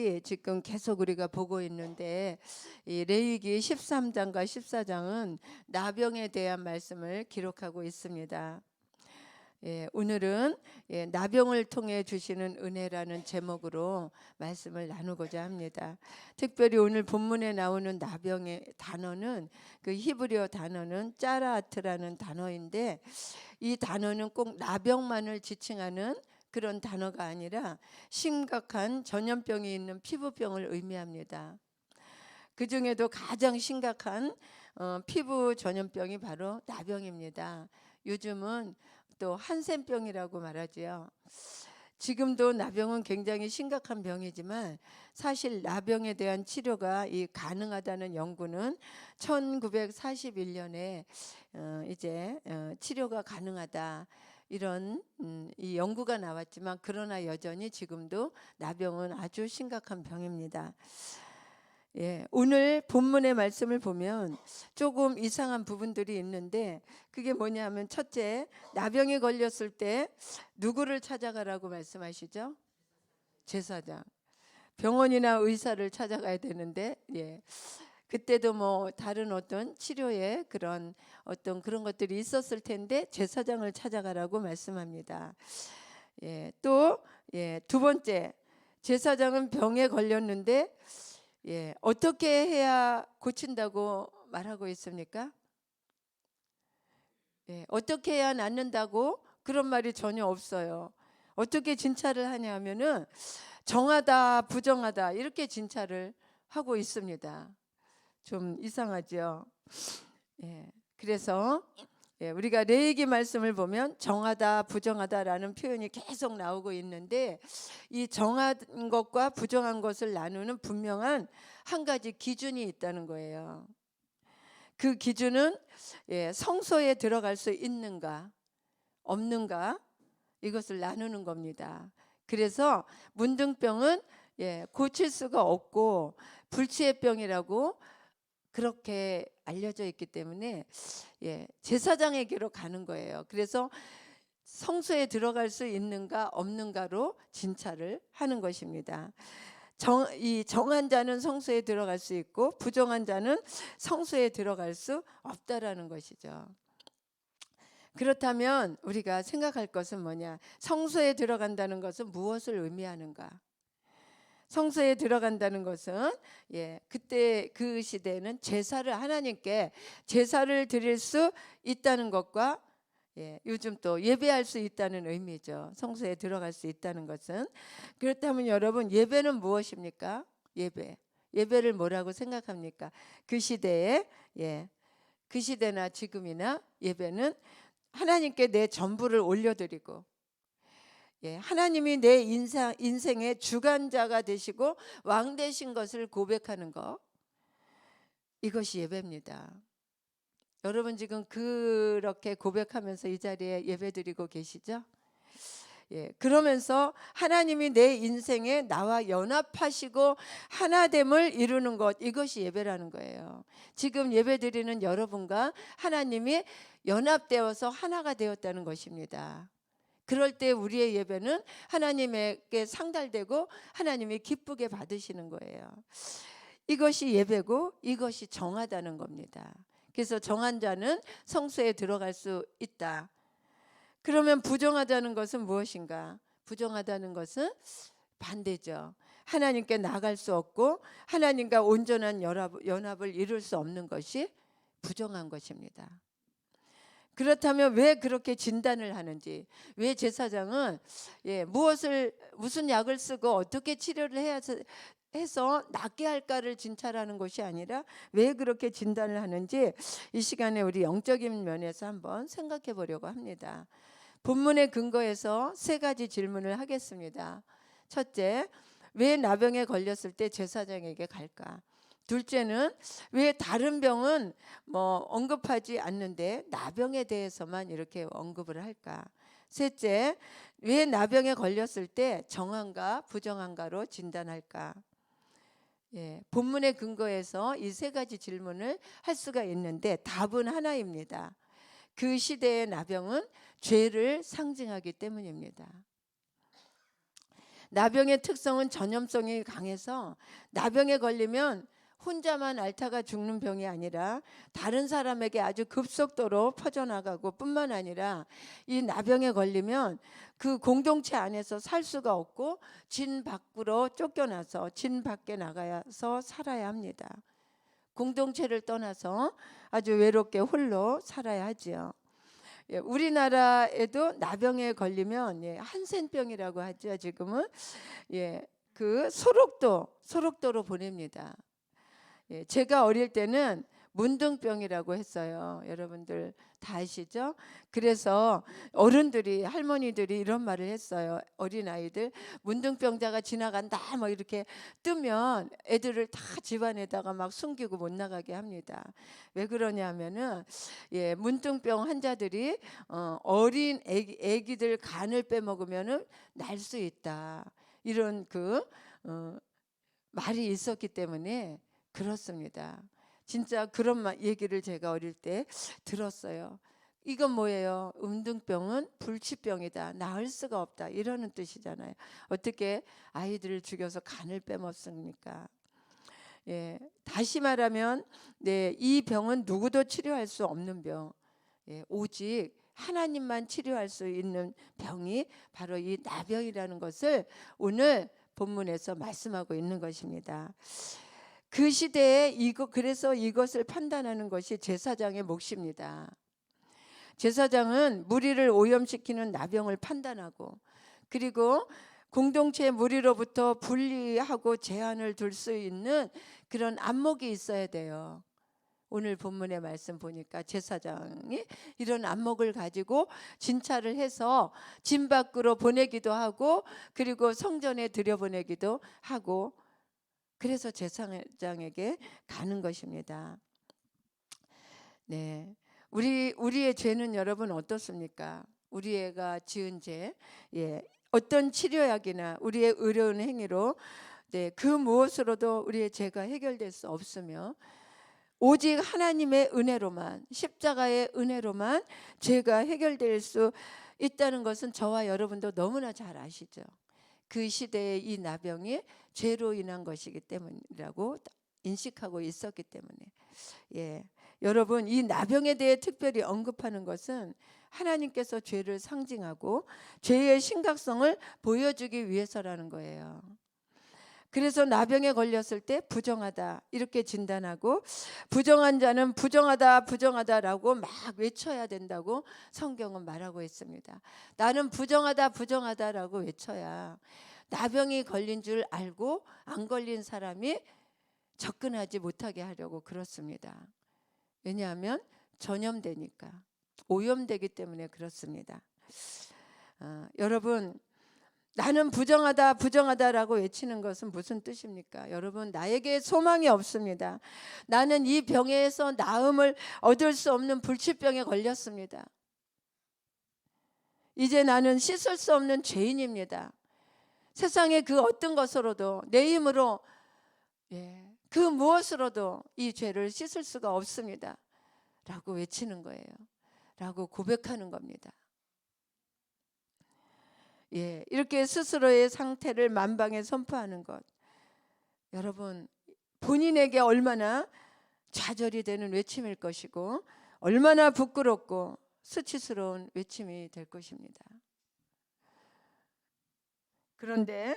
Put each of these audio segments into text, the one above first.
말씀들이 지금 계속 우리가 보고 있는데, 이 레위기 13장과 14장은 나병에 대한 말씀을 기록하고 있습니다. 오늘은 나병을 통해 주시는 은혜라는 제목으로 말씀을 나누고자 합니다. 특별히 오늘 본문에 나오는 나병의 단어는, 그 히브리어 단어는 짜라아트라는 단어인데, 이 단어는 꼭 나병만을 지칭하는 그런 단어가 아니라 심각한 전염병이 있는 피부병을 의미합니다. 그 중에도 가장 심각한 피부 전염병이 바로 나병입니다. 요즘은 또 한센병이라고 말하지요. 지금도 나병은 굉장히 심각한 병이지만 사실 나병에 대한 치료가 가능하다는 연구는 1941년에 이제 치료가 가능하다, 이런 이 연구가 나왔지만, 그러나 여전히 지금도 나병은 아주 심각한 병입니다. 오늘 본문의 말씀을 보면 조금 이상한 부분들이 있는데, 그게 뭐냐면, 첫째, 나병에 걸렸을 때 누구를 찾아가라고 말씀하시죠? 제사장. 병원이나 의사를 찾아가야 되는데, 그때도 뭐 다른 어떤 치료에 그런 것들이 있었을 텐데 제사장을 찾아가라고 말씀합니다. 또 두 번째, 제사장은 병에 걸렸는데 어떻게 해야 고친다고 말하고 있습니까? 어떻게 해야 낫는다고 그런 말이 전혀 없어요. 어떻게 진찰을 하냐면은 정하다, 부정하다, 이렇게 진찰을 하고 있습니다. 좀 이상하죠. 그래서 우리가 레위기 말씀을 보면 정하다, 부정하다라는 표현이 계속 나오고 있는데, 이 정한 것과 부정한 것을 나누는 분명한 한 가지 기준이 있다는 거예요. 그 기준은 성소에 들어갈 수 있는가 없는가, 이것을 나누는 겁니다. 그래서 문둥병은 고칠 수가 없고 불치의병이라고 그렇게 알려져 있기 때문에 제사장에게로 가는 거예요. 그래서 성소에 들어갈 수 있는가 없는가로 진찰을 하는 것입니다. 이 정한 자는 성소에 들어갈 수 있고 부정한 자는 성소에 들어갈 수 없다라는 것이죠. 그렇다면 우리가 생각할 것은 뭐냐? 성소에 들어간다는 것은 무엇을 의미하는가? 성소에 들어간다는 것은 그때 그 시대에는 하나님께 제사를 드릴 수 있다는 것과 요즘 또 예배할 수 있다는 의미죠. 성소에 들어갈 수 있다는 것은. 그렇다면 여러분, 예배는 무엇입니까? 예배를 뭐라고 생각합니까? 그 시대에 그 시대나 지금이나 예배는 하나님께 내 전부를 올려드리고 하나님이 내 인생의 주관자가 되시고 왕 되신 것을 고백하는 것, 이것이 예배입니다. 여러분 지금 그렇게 고백하면서 이 자리에 예배드리고 계시죠? 그러면서 하나님이 내 인생에 나와 연합하시고 하나됨을 이루는 것, 이것이 예배라는 거예요. 지금 예배드리는 여러분과 하나님이 연합되어서 하나가 되었다는 것입니다. 그럴 때 우리의 예배는 하나님에게 상달되고 하나님이 기쁘게 받으시는 거예요. 이것이 예배고 이것이 정하다는 겁니다. 그래서 정한 자는 성소에 들어갈 수 있다. 그러면 부정하다는 것은 무엇인가? 부정하다는 것은 반대죠. 하나님께 나갈 수 없고 하나님과 온전한 연합을 이룰 수 없는 것이 부정한 것입니다. 그렇다면 왜 그렇게 진단을 하는지, 왜 제사장은 무슨 약을 쓰고 어떻게 치료를 해서 낫게 할까를 진찰하는 것이 아니라 왜 그렇게 진단을 하는지, 이 시간에 우리 영적인 면에서 한번 생각해 보려고 합니다. 본문의 근거에서 세 가지 질문을 하겠습니다. 첫째, 왜 나병에 걸렸을 때 제사장에게 갈까? 둘째는 왜 다른 병은 언급하지 않는데 나병에 대해서만 이렇게 언급을 할까? 셋째, 왜 나병에 걸렸을 때 정한가 부정한가로 진단할까? 본문의 근거에서 이 세 가지 질문을 할 수가 있는데 답은 하나입니다. 그 시대의 나병은 죄를 상징하기 때문입니다. 나병의 특성은 전염성이 강해서 나병에 걸리면 혼자만 앓다가 죽는 병이 아니라 다른 사람에게 아주 급속도로 퍼져나가고 뿐만 아니라 이 나병에 걸리면 그 공동체 안에서 살 수가 없고 진 밖으로 쫓겨나서 진 밖에 나가서 살아야 합니다. 공동체를 떠나서 아주 외롭게 홀로 살아야 하지요. 예, 우리나라에도 나병에 걸리면 한센병이라고 하죠. 지금은 그 소록도로 보냅니다. 제가 어릴 때는 문둥병이라고 했어요. 여러분들 다 아시죠? 그래서 어른들이 할머니들이 이런 말을 했어요. 어린아이들 문둥병자가 지나간다 뭐 이렇게 뜨면 애들을 다 집안에다가 막 숨기고 못 나가게 합니다. 왜 그러냐면은 문둥병 환자들이 어린 애기들 간을 빼먹으면은 날 수 있다. 이런 말이 있었기 때문에 그렇습니다. 진짜 그런 얘기를 제가 어릴 때 들었어요. 이건 뭐예요? 문둥병은 불치병이다. 나을 수가 없다. 이러는 뜻이잖아요. 어떻게 아이들을 죽여서 간을 빼먹습니까? 다시 말하면 이 병은 누구도 치료할 수 없는 병. 오직 하나님만 치료할 수 있는 병이 바로 이 나병이라는 것을 오늘 본문에서 말씀하고 있는 것입니다. 그 시대에 그래서 이것을 판단하는 것이 제사장의 몫입니다. 제사장은 무리를 오염시키는 나병을 판단하고 그리고 공동체 무리로부터 분리하고 제한을 둘 수 있는 그런 안목이 있어야 돼요. 오늘 본문의 말씀 보니까 제사장이 이런 안목을 가지고 진찰을 해서 진 밖으로 보내기도 하고 그리고 성전에 들여보내기도 하고 그래서 제사장에게 가는 것입니다. 우리의 죄는 여러분 어떻습니까? 우리가 지은 죄, 어떤 치료약이나 우리의 의로운 행위로 그 무엇으로도 우리의 죄가 해결될 수 없으며 오직 하나님의 은혜로만 십자가의 은혜로만 죄가 해결될 수 있다는 것은 저와 여러분도 너무나 잘 아시죠. 그 시대의 이 나병이 죄로 인한 것이기 때문이라고 인식하고 있었기 때문에 여러분 이 나병에 대해 특별히 언급하는 것은 하나님께서 죄를 상징하고 죄의 심각성을 보여주기 위해서라는 거예요. 그래서 나병에 걸렸을 때 부정하다 이렇게 진단하고 부정한 자는 부정하다라고 막 외쳐야 된다고 성경은 말하고 있습니다. 나는 부정하다라고 외쳐야 나병이 걸린 줄 알고 안 걸린 사람이 접근하지 못하게 하려고 그렇습니다. 왜냐하면 전염되니까 오염되기 때문에 그렇습니다. 여러분 나는 부정하다라고 외치는 것은 무슨 뜻입니까? 여러분 나에게 소망이 없습니다. 나는 이 병에서 나음을 얻을 수 없는 불치병에 걸렸습니다. 이제 나는 씻을 수 없는 죄인입니다. 세상의 그 어떤 것으로도 내 힘으로 그 무엇으로도 이 죄를 씻을 수가 없습니다. 라고 외치는 거예요. 라고 고백하는 겁니다. 이렇게 스스로의 상태를 만방에 선포하는 것, 여러분 본인에게 얼마나 좌절이 되는 외침일 것이고 얼마나 부끄럽고 수치스러운 외침이 될 것입니다. 그런데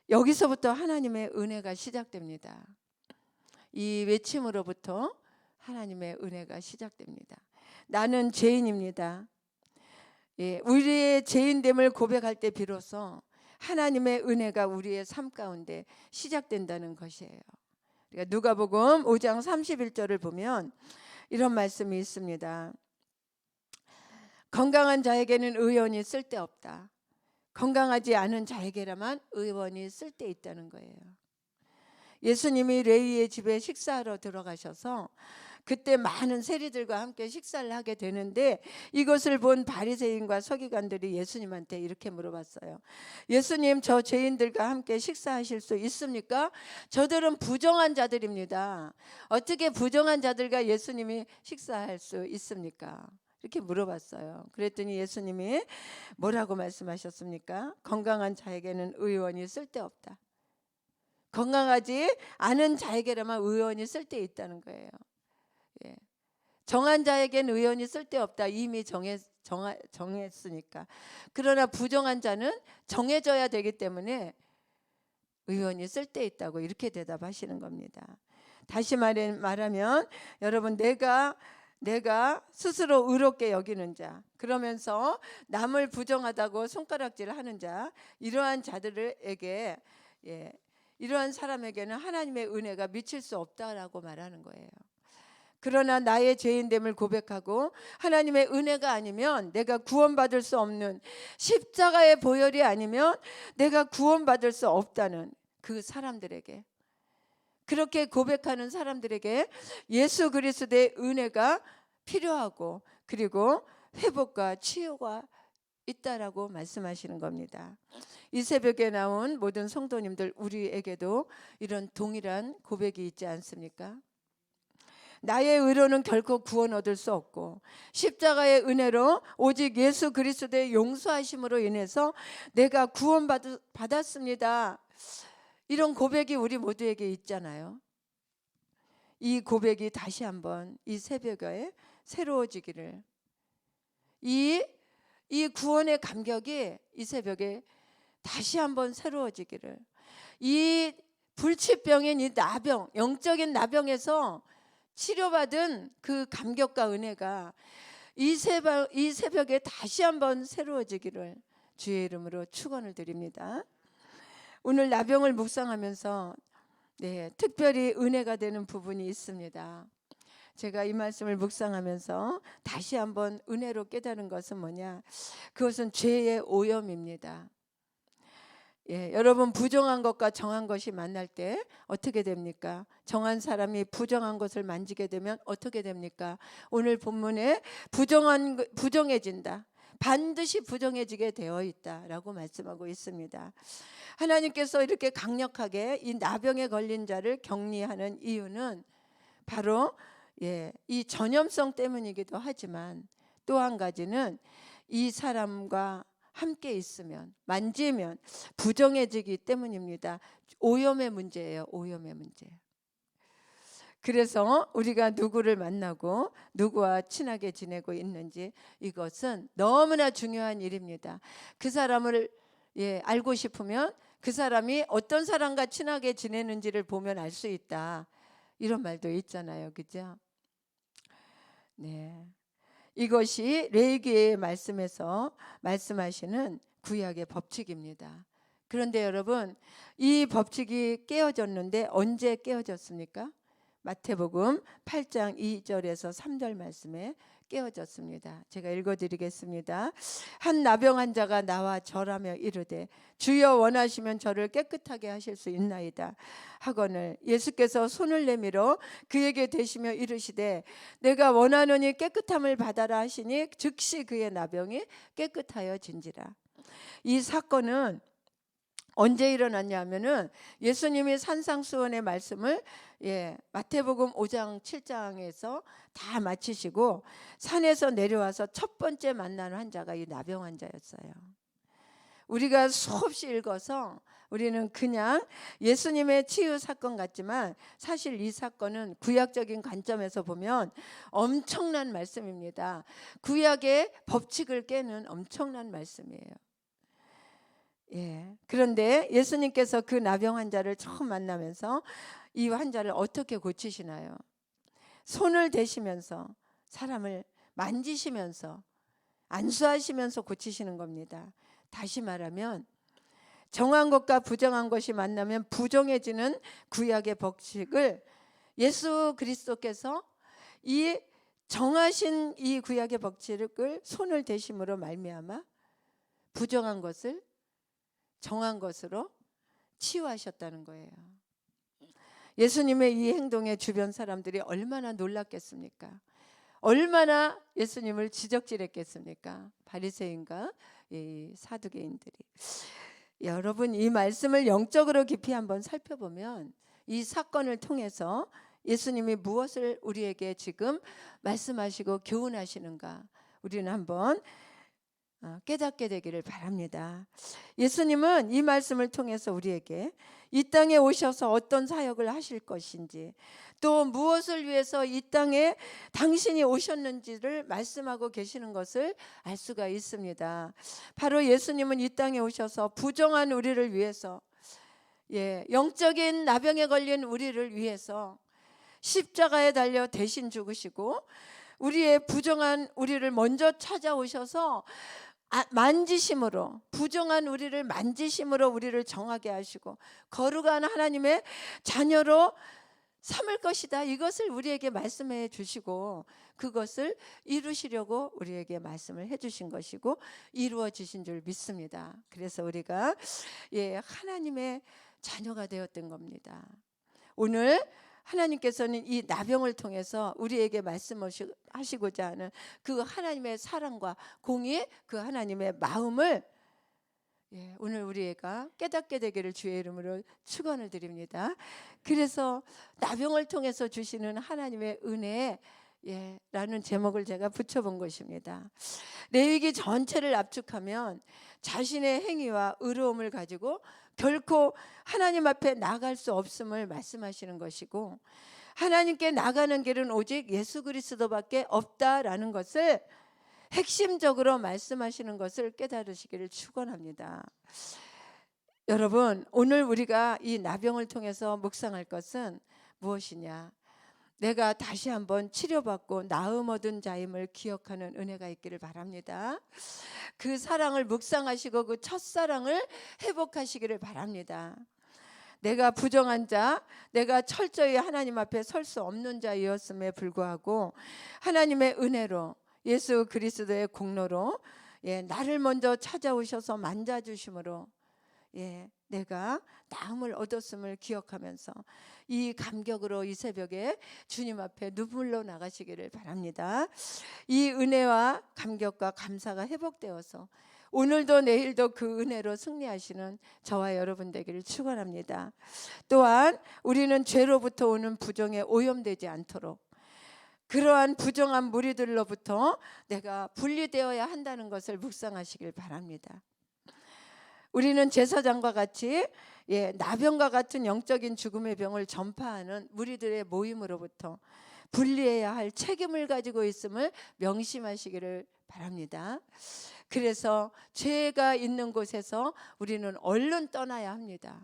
여기서부터 하나님의 은혜가 시작됩니다. 이 외침으로부터 하나님의 은혜가 시작됩니다. 나는 죄인입니다. 우리의 죄인됨을 고백할 때 비로소 하나님의 은혜가 우리의 삶 가운데 시작된다는 것이에요. 그러니까 누가복음 5장 31절을 보면 이런 말씀이 있습니다. 건강한 자에게는 의원이 쓸데없다. 건강하지 않은 자에게라만 의원이 쓸데있다는 거예요. 예수님이 레위의 집에 식사하러 들어가셔서 그때 많은 세리들과 함께 식사를 하게 되는데 이것을 본 바리새인과 서기관들이 예수님한테 이렇게 물어봤어요. 예수님, 저 죄인들과 함께 식사하실 수 있습니까? 저들은 부정한 자들입니다. 어떻게 부정한 자들과 예수님이 식사할 수 있습니까? 이렇게 물어봤어요. 그랬더니 예수님이 뭐라고 말씀하셨습니까? 건강한 자에게는 의원이 쓸데없다. 건강하지 않은 자에게라만 의원이 쓸데있다는 거예요. 예. 정한 자에게는 의원이 쓸데없다. 이미 정했으니까. 그러나 부정한 자는 정해져야 되기 때문에 의원이 쓸데있다고 이렇게 대답하시는 겁니다. 다시 말하면 여러분, 내가 스스로 의롭게 여기는 자, 그러면서 남을 부정하다고 손가락질을 하는 자, 이러한 자들에게, 이러한 사람에게는 하나님의 은혜가 미칠 수 없다라고 말하는 거예요. 그러나 나의 죄인됨을 고백하고 하나님의 은혜가 아니면 내가 구원받을 수 없는, 십자가의 보혈이 아니면 내가 구원받을 수 없다는 그 사람들에게, 그렇게 고백하는 사람들에게 예수 그리스도의 은혜가 필요하고, 그리고 회복과 치유가 있다라고 말씀하시는 겁니다. 이 새벽에 나온 모든 성도님들, 우리에게도 이런 동일한 고백이 있지 않습니까? 나의 의로는 결코 구원 얻을 수 없고, 십자가의 은혜로 오직 예수 그리스도의 용서하심으로 인해서 내가 구원받았습니다. 이런 고백이 우리 모두에게 있잖아요. 이 고백이 다시 한번 이 새벽에 새로워지기를, 이 구원의 감격이 이 새벽에 다시 한번 새로워지기를, 이 불치병인 이 나병, 영적인 나병에서 치료받은 그 감격과 은혜가 이 새벽에 다시 한번 새로워지기를 주의 이름으로 축원을 드립니다. 오늘 나병을 묵상하면서 특별히 은혜가 되는 부분이 있습니다. 제가 이 말씀을 묵상하면서 다시 한번 은혜로 깨달은 것은 뭐냐? 그것은 죄의 오염입니다. 여러분, 부정한 것과 정한 것이 만날 때 어떻게 됩니까? 정한 사람이 부정한 것을 만지게 되면 어떻게 됩니까? 오늘 본문에 부정해진다, 반드시 부정해지게 되어 있다라고 말씀하고 있습니다. 하나님께서 이렇게 강력하게 이 나병에 걸린 자를 격리하는 이유는 바로 이 전염성 때문이기도 하지만, 또 한 가지는 이 사람과 함께 있으면, 만지면 부정해지기 때문입니다. 오염의 문제예요. 오염의 문제. 그래서 우리가 누구를 만나고 누구와 친하게 지내고 있는지, 이것은 너무나 중요한 일입니다. 그 사람을 알고 싶으면 그 사람이 어떤 사람과 친하게 지내는지를 보면 알 수 있다, 이런 말도 있잖아요. 그죠? 이것이 레위기의 말씀에서 말씀하시는 구약의 법칙입니다. 그런데 여러분, 이 법칙이 깨어졌는데 언제 깨어졌습니까? 마태복음 8장 2절에서 3절 말씀에 깨어졌습니다. 제가 읽어드리겠습니다. 한 나병 환자가 나와 절하며 이르되 주여 원하시면 저를 깨끗하게 하실 수 있나이다 하거늘 예수께서 손을 내밀어 그에게 대시며 이르시되 내가 원하노니 깨끗함을 받아라 하시니 즉시 그의 나병이 깨끗하여진지라. 이 사건은 언제 일어났냐 하면은 예수님이 산상수훈의 말씀을 마태복음 5장 7장에서 다 마치시고 산에서 내려와서 첫 번째 만나는 환자가 이 나병 환자였어요. 우리가 수없이 읽어서 우리는 그냥 예수님의 치유 사건 같지만, 사실 이 사건은 구약적인 관점에서 보면 엄청난 말씀입니다. 구약의 법칙을 깨는 엄청난 말씀이에요. 그런데 예수님께서 그 나병 환자를 처음 만나면서 이 환자를 어떻게 고치시나요? 손을 대시면서, 사람을 만지시면서, 안수하시면서 고치시는 겁니다. 다시 말하면 정한 것과 부정한 것이 만나면 부정해지는 구약의 법칙을 예수 그리스도께서 이 정하신 이 구약의 법칙을 손을 대심으로 말미암아 부정한 것을 정한 것으로 치유하셨다는 거예요. 예수님의 이 행동에 주변 사람들이 얼마나 놀랐겠습니까? 얼마나 예수님을 지적질했겠습니까? 바리새인과 이 사두개인들이. 여러분, 이 말씀을 영적으로 깊이 한번 살펴보면 이 사건을 통해서 예수님이 무엇을 우리에게 지금 말씀하시고 교훈하시는가, 우리는 한번 깨닫게 되기를 바랍니다. 예수님은 이 말씀을 통해서 우리에게 이 땅에 오셔서 어떤 사역을 하실 것인지, 또 무엇을 위해서 이 땅에 당신이 오셨는지를 말씀하고 계시는 것을 알 수가 있습니다. 바로 예수님은 이 땅에 오셔서 부정한 우리를 위해서, 영적인 나병에 걸린 우리를 위해서 십자가에 달려 대신 죽으시고, 우리의 부정한 우리를 먼저 찾아오셔서 만지심으로, 부정한 우리를 만지심으로 우리를 정하게 하시고 거룩한 하나님의 자녀로 삼을 것이다, 이것을 우리에게 말씀해 주시고 그것을 이루시려고 우리에게 말씀을 해 주신 것이고 이루어지신 줄 믿습니다. 그래서 우리가 하나님의 자녀가 되었던 겁니다. 오늘 하나님께서는 이 나병을 통해서 우리에게 말씀하시고자 하는 그 하나님의 사랑과 공의, 그 하나님의 마음을 오늘 우리가 깨닫게 되기를 주의 이름으로 축원을 드립니다. 그래서 나병을 통해서 주시는 하나님의 은혜 라는 제목을 제가 붙여본 것입니다. 레위기 전체를 압축하면 자신의 행위와 의로움을 가지고 결코 하나님 앞에 나갈 수 없음을 말씀하시는 것이고, 하나님께 나가는 길은 오직 예수 그리스도밖에 없다라는 것을 핵심적으로 말씀하시는 것을 깨달으시기를 축원합니다. 여러분, 오늘 우리가 이 나병을 통해서 묵상할 것은 무엇이냐? 내가 다시 한번 치료받고 나음 얻은 자임을 기억하는 은혜가 있기를 바랍니다. 그 사랑을 묵상하시고 그 첫사랑을 회복하시기를 바랍니다. 내가 부정한 자, 내가 철저히 하나님 앞에 설 수 없는 자이었음에 불구하고 하나님의 은혜로, 예수 그리스도의 공로로 나를 먼저 찾아오셔서 만져주심으로 내가 나음을 얻었음을 기억하면서 이 감격으로 이 새벽에 주님 앞에 눈물로 나가시기를 바랍니다. 이 은혜와 감격과 감사가 회복되어서 오늘도 내일도 그 은혜로 승리하시는 저와 여러분 되기를 축원합니다. 또한 우리는 죄로부터 오는 부정에 오염되지 않도록, 그러한 부정한 무리들로부터 내가 분리되어야 한다는 것을 묵상하시길 바랍니다. 우리는 제사장과 같이 나병과 같은 영적인 죽음의 병을 전파하는 무리들의 모임으로부터 분리해야 할 책임을 가지고 있음을 명심하시기를 바랍니다. 그래서 죄가 있는 곳에서 우리는 얼른 떠나야 합니다.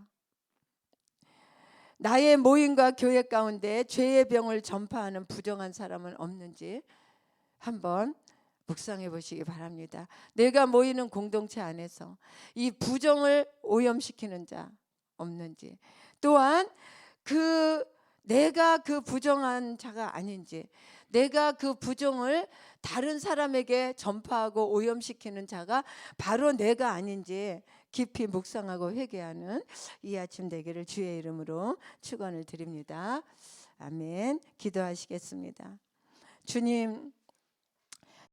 나의 모임과 교회 가운데 죄의 병을 전파하는 부정한 사람은 없는지 한번 묵상해 보시기 바랍니다. 내가 모이는 공동체 안에서 이 부정을 오염시키는 자 없는지, 또한 내가 그 부정한 자가 아닌지, 내가 그 부정을 다른 사람에게 전파하고 오염시키는 자가 바로 내가 아닌지 깊이 묵상하고 회개하는 이 아침 되기를 주의 이름으로 축원을 드립니다. 아멘. 기도하시겠습니다. 주님,